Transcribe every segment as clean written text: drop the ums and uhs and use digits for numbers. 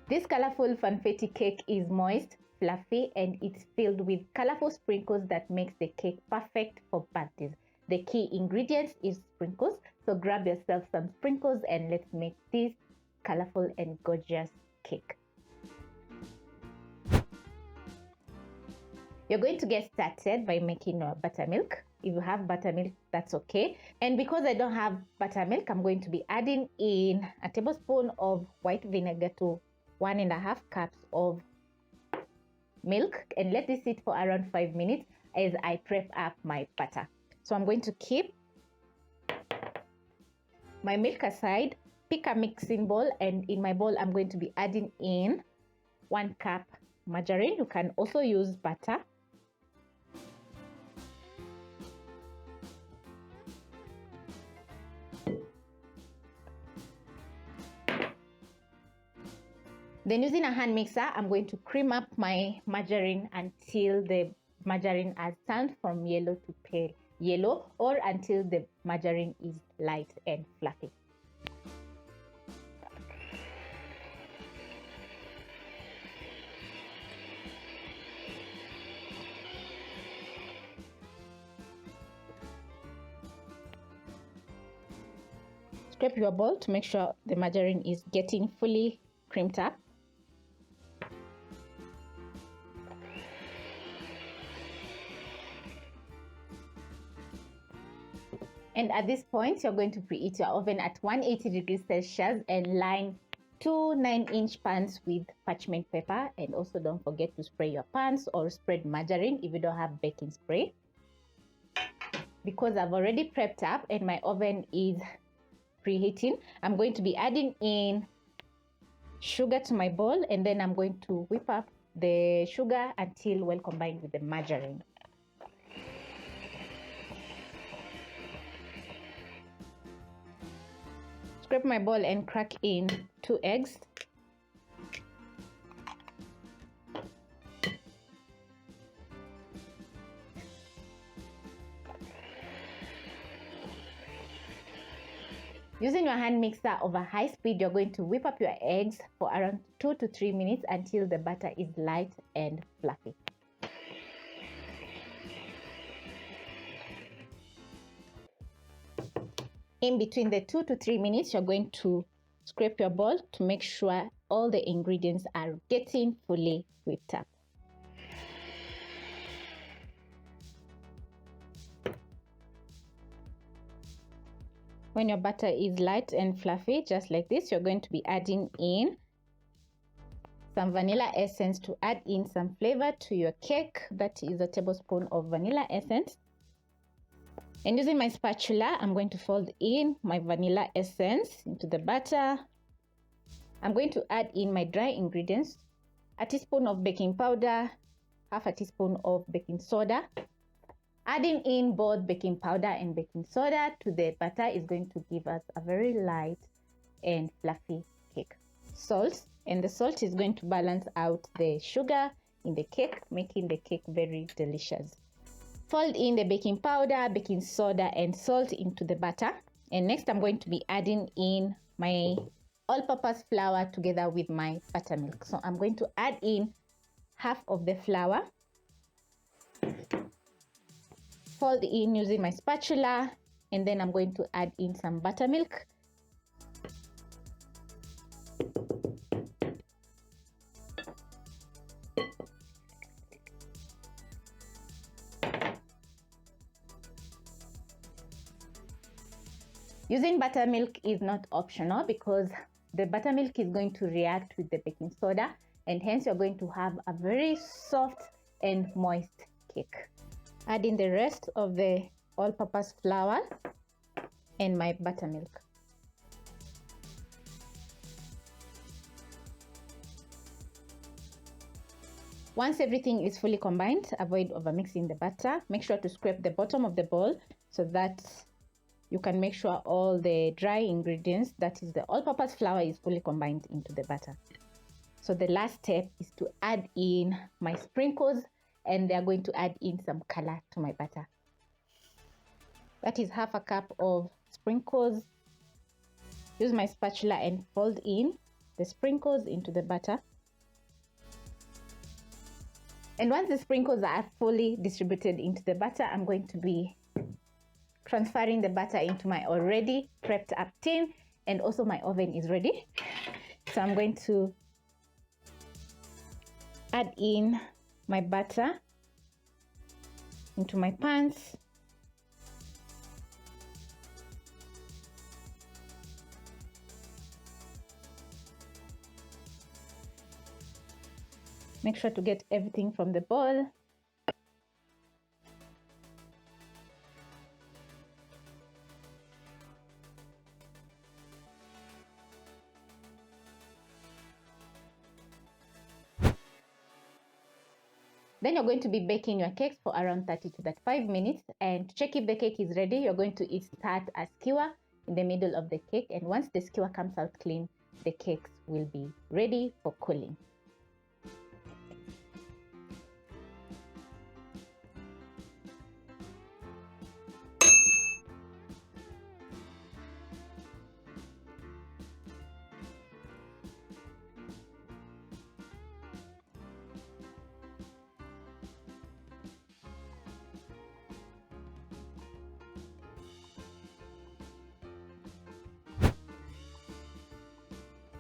This colorful Funfetti cake is moist, fluffy, and it's filled with colorful sprinkles that makes the cake perfect for birthdays. The key ingredients is sprinkles, so grab yourself some sprinkles and let's make this colorful and gorgeous cake. You're going to get started by making your buttermilk. If you have buttermilk, that's okay. And because I don't have buttermilk, I'm going to be adding in a tablespoon of white vinegar to 1.5 cups of milk, and let this sit for around 5 minutes as I prep up my butter. So I'm going to keep my milk aside, pick a mixing bowl, and in my bowl I'm going to be adding in 1 cup margarine. You can also use butter. Then using a hand mixer, I'm going to cream up my margarine until the margarine has turned from yellow to pale yellow, or until the margarine is light and fluffy. Scrape your bowl to make sure the margarine is getting fully creamed up. And at this point, you're going to preheat your oven at 180 degrees Celsius and line 2 9-inch pans with parchment paper. And also don't forget to spray your pans or spread margarine if you don't have baking spray. Because I've already prepped up and my oven is preheating, I'm going to be adding in sugar to my bowl, and then I'm going to whip up the sugar until well combined with the margarine. Scrape my bowl and crack in 2 eggs. Using your hand mixer over high speed, you're going to whip up your eggs for around 2 to 3 minutes until the batter is light and fluffy. In between the 2 to 3 minutes, you're going to scrape your bowl to make sure all the ingredients are getting fully whipped up. When your butter is light and fluffy, just like this, you're going to be adding in some vanilla essence to add in some flavor to your cake. That is a tablespoon of vanilla essence. And using my spatula, I'm going to fold in my vanilla essence into the batter. I'm going to add in my dry ingredients, a teaspoon of baking powder, half a teaspoon of baking soda. Adding in both baking powder and baking soda to the batter is going to give us a very light and fluffy cake. Salt, and the salt is going to balance out the sugar in the cake, making the cake very delicious. Fold in the baking powder, baking soda, and salt into the batter. And next I'm going to be adding in my all-purpose flour together with my buttermilk. So I'm going to add in half of the flour. Fold in using my spatula, and then I'm going to add in some buttermilk. Using buttermilk is not optional because the buttermilk is going to react with the baking soda, and hence you're going to have a very soft and moist cake. Add in the rest of the all-purpose flour and my buttermilk. Once everything is fully combined, avoid overmixing the batter. Make sure to scrape the bottom of the bowl so that you can make sure all the dry ingredients, that is the all-purpose flour, is fully combined into the batter. So the last step is to add in my sprinkles, and they are going to add in some color to my batter. That is half a cup of sprinkles. Use my spatula and fold in the sprinkles into the butter. And once the sprinkles are fully distributed into the butter, I'm going to be transferring the butter into my already prepped up tin, and also my oven is ready. So I'm going to add in my butter into my pans. Make sure to get everything from the bowl. Then you're going to be baking your cakes for around 30 to 35 minutes. And to check if the cake is ready, you're going to start a skewer in the middle of the cake. And once the skewer comes out clean, the cakes will be ready for cooling.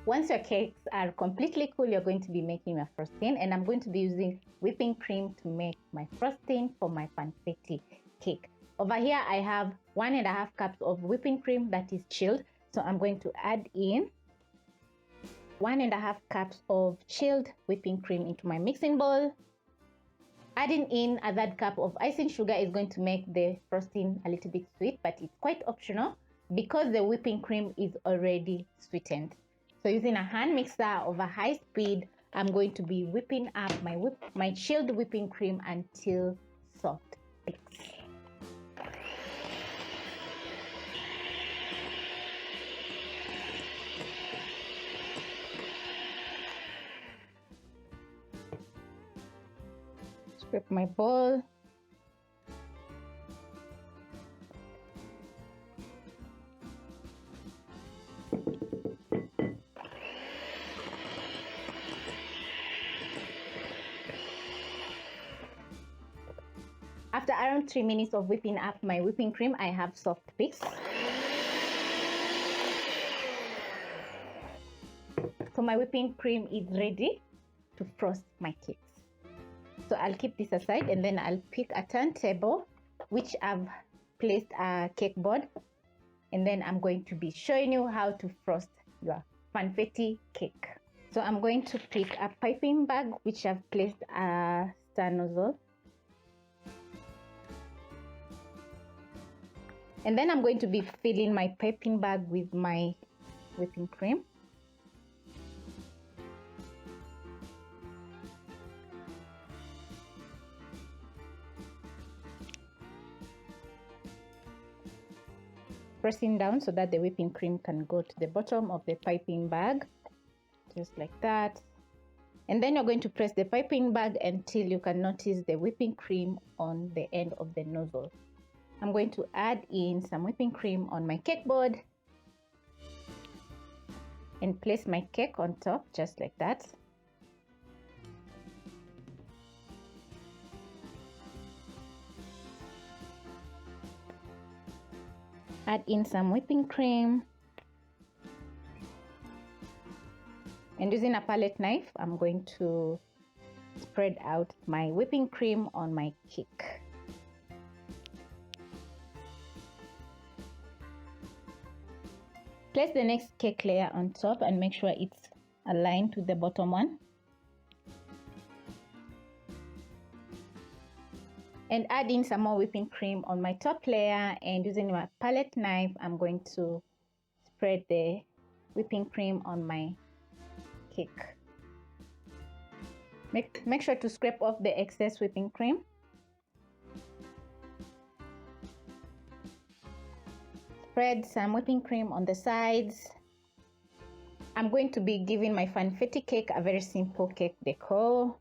Once your cakes are completely cool, you're going to be making your frosting, and I'm going to be using whipping cream to make my frosting for my Funfetti cake. Over here, I have 1.5 cups of whipping cream that is chilled. So I'm going to add in 1.5 cups of chilled whipping cream into my mixing bowl. Adding in a third cup of icing sugar is going to make the frosting a little bit sweet, but it's quite optional because the whipping cream is already sweetened. So using a hand mixer over high speed, I'm going to be whipping up my chilled whipping cream until soft peaks. Scrape my bowl. After around 3 minutes of whipping up my whipping cream, I have soft peaks. So my whipping cream is ready to frost my cakes. So I'll keep this aside, and then I'll pick a turntable which I've placed a cake board, and then I'm going to be showing you how to frost your Funfetti cake. So I'm going to pick a piping bag which I've placed a star nozzle. And then I'm going to be filling my piping bag with my whipping cream. Pressing down so that the whipping cream can go to the bottom of the piping bag, just like that. And then you're going to press the piping bag until you can notice the whipping cream on the end of the nozzle. I'm going to add in some whipping cream on my cake board and place my cake on top, just like that. Add in some whipping cream. And using a palette knife, I'm going to spread out my whipping cream on my cake. Place the next cake layer on top and make sure it's aligned to the bottom one. And add in some more whipping cream on my top layer, and using my palette knife, I'm going to spread the whipping cream on my cake. Make sure to scrape off the excess whipping cream. Spread some whipping cream on the sides. I'm going to be giving my Funfetti cake a very simple cake decor.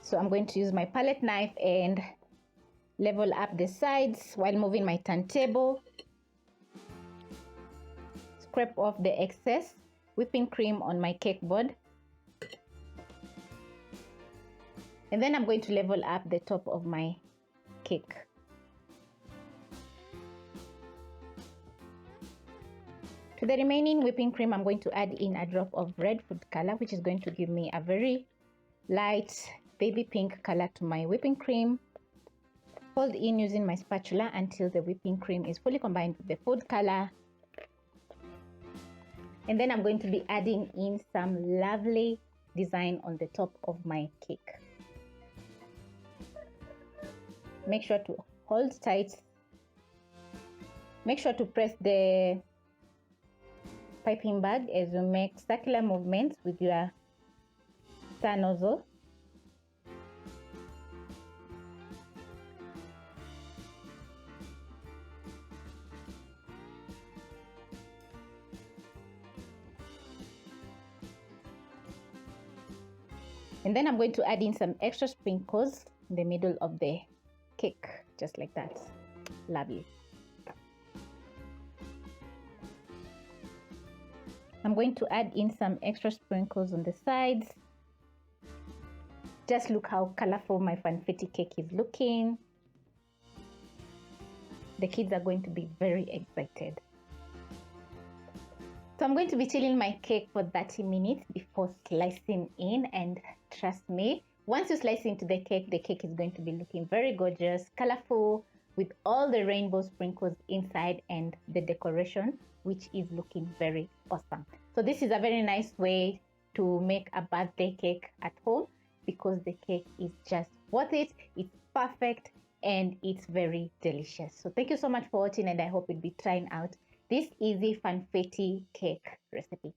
So I'm going to use my palette knife and level up the sides while moving my turntable. Scrape off the excess whipping cream on my cake board. And then I'm going to level up the top of my cake. To the remaining whipping cream, I'm going to add in a drop of red food color, which is going to give me a very light baby pink color to my whipping cream. Fold in using my spatula until the whipping cream is fully combined with the food color. And then I'm going to be adding in some lovely design on the top of my cake. Make sure to hold tight. Make sure to press the piping bag as you make circular movements with your star nozzle. And then I'm going to add in some extra sprinkles in the middle of the cake, just like that. Lovely. I'm going to add in some extra sprinkles on the sides. Just look how colorful my Funfetti cake is looking. The kids are going to be very excited. So I'm going to be chilling my cake for 30 minutes before slicing in, and trust me, once you slice into the cake is going to be looking very gorgeous, colorful, with all the rainbow sprinkles inside and the decoration, which is looking very awesome. So this is a very nice way to make a birthday cake at home, because the cake is just worth it. It's perfect and it's very delicious. So thank you so much for watching, and I hope you'll be trying out this easy Funfetti cake recipe.